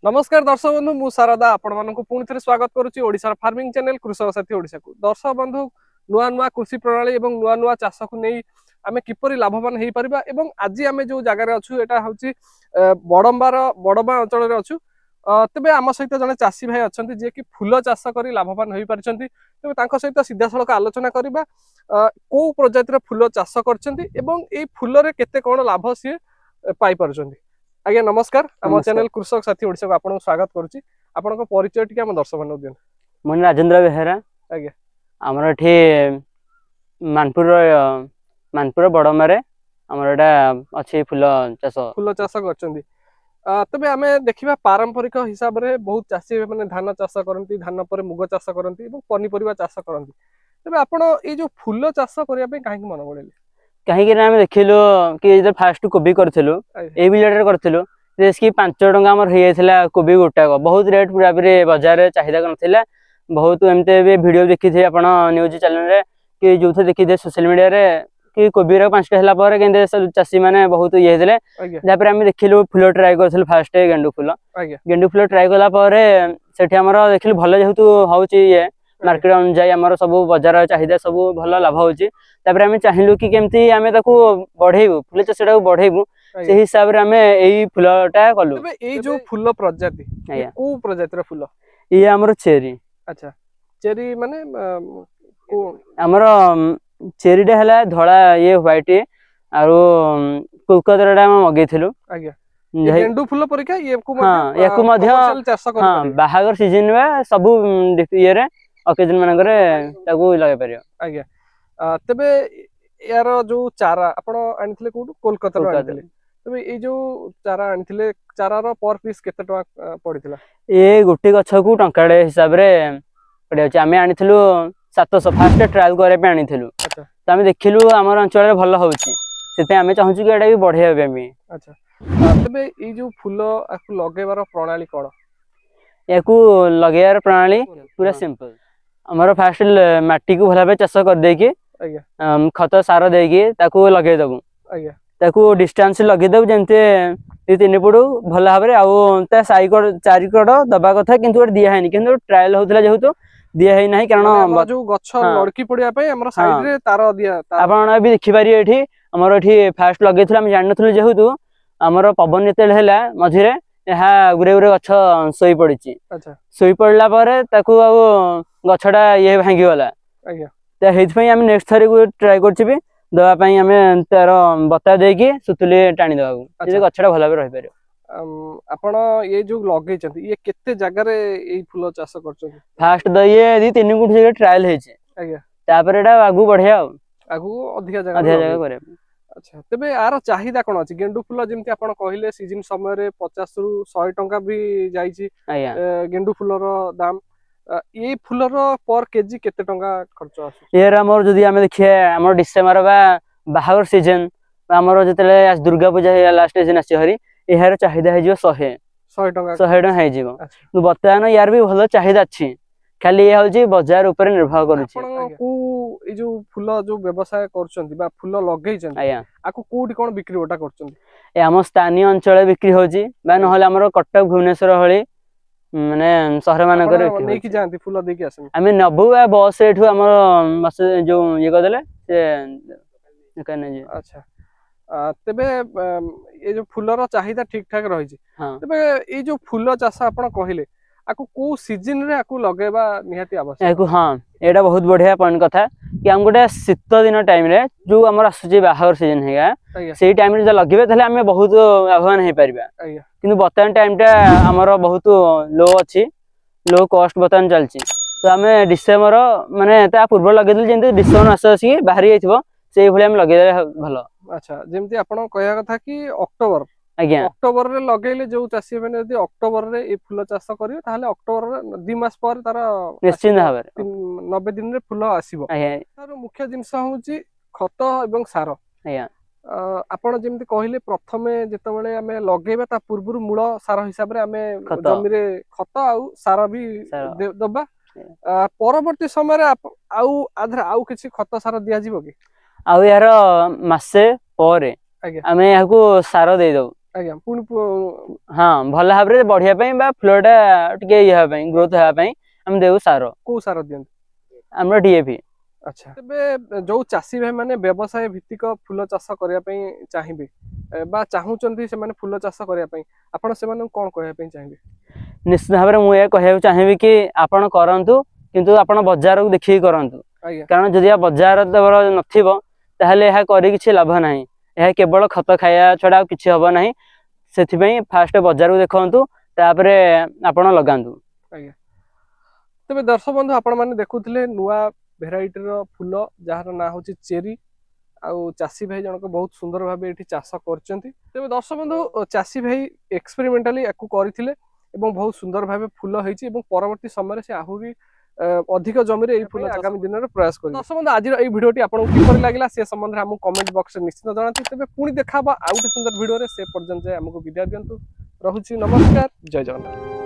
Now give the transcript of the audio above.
नमस्कार दर्शक बंधु मु शारदा आपण मानक पुणी थे स्वागत करुच्ची ओडिशार फार्मिंग चैनल कृषक साथी ओडिशा को दर्शक बंधु नुआ नुआ कृषि प्रणाली एवं नुआ नुआ चाष को नहीं आमे किपरि लाभवान हेई परिबा एवं आज आमे जो जगार अच्छु एटा होची बड़मा अंचल रे अच्छु तेबे आम सहित जने चाषी भाई अच्छा जे कि फूल चाष करी लाभवान होई पारिछंती तेबे तांको सहित सीधा सड़क आलोचना करबा को प्रजातिर फूल चाष करछंती एवं एई फूल रे केते कोन लाभ सी पाई पारुछंती। आज्ञा नमस्कार आम चैनल कृषक साथी ओडिशा को आपन स्वागत करुच्ची आपन परिचय टिके आम दर्शक मान दियन। मन राजेंद्र बेहेरा आज्ञा हमर एठी मानपुर बड़मारे हमर एटा अछि फूल चाष करछंती। तबे आमे देखिबा पारंपरिक हिसाब रे बहुत चाषी माने धान चाष करंती धान पर मुग चाष करंती एवं पनीपरिबा चाष करंती तबे आपण ए जो फूल चाष करिया पे काहे मन बळेले कहीं आम देखिलु कि फास्ट कोबी करथिलु ए बिलडर करथिलु कि 5 टंका हमर हे जायथिला कोबी गोटा बहुत रेट पूरा बाजार रे चाहिदा करथिला बहुत एमते वीडियो देखि थे आपण न्यूज चैनल रे कि जो थे देखि थे सोशल मीडिया रे कि कोबी रे 5 हला पर केंदे चासी माने बहुत ये हेले जापर आम देखिलु फूल ट्राई करथिलु फास्ट गेंडू फूल ट्राई कला पर सेठी हमर देखिलु भले जेहेतु होउची ये मार्केट अनुसार आमर सब बजार चाहिदा सब भल लाभ होची तापर आमे चाहिलु कि केमती आमे ताकू बढ़ेबु फूल चाषटा बढ़ेबु से हिसाब रे आमे एई फूलटा कलु। तबे एई जो फूल प्रजाति को प्रजातिर फूल ये हमर चेरी। अच्छा चेरी माने को हमर चेरीटा हला धळा ये व्हाइट आरो कोलकाताटा हम मगेथिलु। आज्ञा गेंडू फूल परिका ये को मध्य चाष कर हां बाहागर सीजन में सब ये रे ओकेजन मानकरे ताकू लगे परियो। आज्ञा तबे यार जो चारा आपण आनिथिले कोठु कोलकाता रो आनिथिले तबे ए जो चारा आनिथिले चारा रो पर पीस केते टका पड़िथिला ए गोटे गछ को टंकाडे हिसाब रे पड़ियो छ आमे आनिथिलु 700 फास्ट ट्रायल करे पे आनिथिलु। अच्छा त आमे देखिलु हमर अंचल रे भलो होउची सेते आमे चाहूची कि एटा भी बढ़िया बे आमे। अच्छा तबे ए जो फूल आकु लगेबार प्रणाली कोन याकू लगेयार प्रणाली पूरा सिंपल हमर फास्ट माटी को भला पे चाष कर दे कि खत सार दे कि ताकू लगे दबु ताकू डिस्टेंस लगे दबु जेंते 2-3 फुट भल भाबरे आउ ता साइकड चारिकड दबा कथा किंतु दिया हैनी किंतु ट्रायल होतला जेहेतु दिया है नाही कारण जो गछ लड़की पड़िया पे हमर साइड रे तार दिया आपण भी देखि पारी एठी हमर एठी फास्ट लगेथला हम जान नथलु जेहेतु हमर पवन नेतेल हैला मझिरे यहाँ गुरे गुरे गछ सोई पड़ी। अच्छा सोई पड़ला पारे ताकू आ गछटा ये भांगी गला। आज्ञा त हेथि आम नेक्स्ट थरी को ट्राई करछि भी दवा पई आमे तार बता दे कि सुतुली टाणी दवा जे गछटा भला बे रहि पारियो। आपण ये जो लगे छथि ये केते जगह रे ए फूल चाष करछथि फास्ट द ये 2-3 गुंठ जगह ट्रायल हेछि। आज्ञा तापर एटा आगु बढ़िया आगु अधिक जगह करे। अच्छा तेबे यार चाहिदा कोन अछि गेंडू फूल जेमति आपण कहिले सीजन समय रे 50 रु 100 टंका भी जाईची गेंडू फूल रो दाम ये फूल रो पर केजी केते टंका खर्च आसु यार हमर जदी हमें देखिए हमर डिसेंबर बा बाहागर सीजन हमर जतले दुर्गा पूजा लास्ट सीजन आसी हरी एहार चाहिदा हे जो 100 टंका हे जीवो नु बर्तमान यार भी भलो चाहिदा अछि खाली ये होजी बाजार ऊपर निर्भर करूची। आपण को ए जो फूल जो व्यवसाय करछंती बा फूल लगै छंती आको कोडी कोन बिक्री ओटा करछंती ए हम स्थानीय अंचल बिक्री होजी बा न होले हमर कटक भुवनेश्वर हळी माने शहर मान करे नै कि जानती फूल दे के आसे हमें नबु बस एठु हमर बस जो ये कर देले से कने जे। अच्छा तबे ए जो फूल रो चाहिदा ठीक ठाक रही छी तबे ए जो फूल चाष आपण कहिले आकु को सीजन रे आकु लगेबा निहाती आवश्यक आकु हां एटा बहुत बढ़िया पॉइंट कथा कि हम गोटे शीत दिन टाइम रे जो हमर आसुची बाहागर सीजन हेगा सेही टाइम रे ज लगेबे तले हमें बहुत लाभवान हे परिबा किंतु बर्तमान टाइम टा हमर बहुत लो अछि लो कॉस्ट बर्तमान चलची तो हमें डिसेंबर माने ता पूर्व लगे दिल जेंते डिसेंबर मास आसी बाहरी जाइथबो सेही भली हम लगे भलो। अच्छा जेमति आपण कहया कथा कि अक्टोबर आज्ञा अक्टोबर रे लगेले जो चासी माने यदि अक्टोबर रे ए फूल चाष करियो ताले अक्टोबर रे 2 मास पर तार निश्चित भाबे 90 दिन रे फूल आसीबो। आज्ञा तार मुख्य जिंस होउची खत एवं सार। आज्ञा आपण जेमति कहिले प्रथमे जेतबेले हमें लगेबा ता पूर्वरु मूल सार हिसाब रे हमें जमी रे खत आ सार भी दबा परवर्ती समय रे आउ आधर आउ किछि खत सार दिया जिवो कि आउ यार मासे परे आमे याको सार दे दउ आज्ञा पुणी हाँ भल भाव में बढ़िया बा फुलटा टे ये ग्रोथ होगापी आम देव सार को सार दियंती आम डीएपी। अच्छा तेबे जो चाषी भाई माने व्यवसाय भित्तिक फूल चाष करने चाहिए बा चाहूचंती से माने फूल चाष करने आपण से माने कोन कहया चाहिए? निश्चित भाव में मुझे कहना चाहिए कि आपण करंतु किंतु आपण बाजार को देखिए करंतु कारण जदि बाजार नथिबो ताहले यह करी किछि लाभ नाही यह केवल खत खाया छड़ा किछि हबो नाही सेथिबई फास्ट बाजार को देखंतु तापरे आपण लगांतु। आज्ञा तेबे दर्शक बंधु आपण माने देखुथिले नुआ भेराइटी रो फूल जार ना होची चेरी आउ चाषी भाई जनक बहुत सुंदर भाव ये चाष करछंती। तेबे दर्शक बंधु चाषी भाई एक्सपेरिमेंटली याकू करथिले एवं बहुत सुंदर भाव फूल होईची एवं परवर्ती समय से आहुरी अधिक जमी रे फूल आगामी दिन में प्रयास करें। दर्शक बंधु आज ये भिडियोटी आपको किपर लागला से संबंध में हमको कमेंट बॉक्स में निश्चित जनाती। तेबे पुणी देखा आउ गोटे सुंदर भिडियो से पर्यंत हमको विदा दियंतु। रहुची नमस्कार जय जगन्नाथ।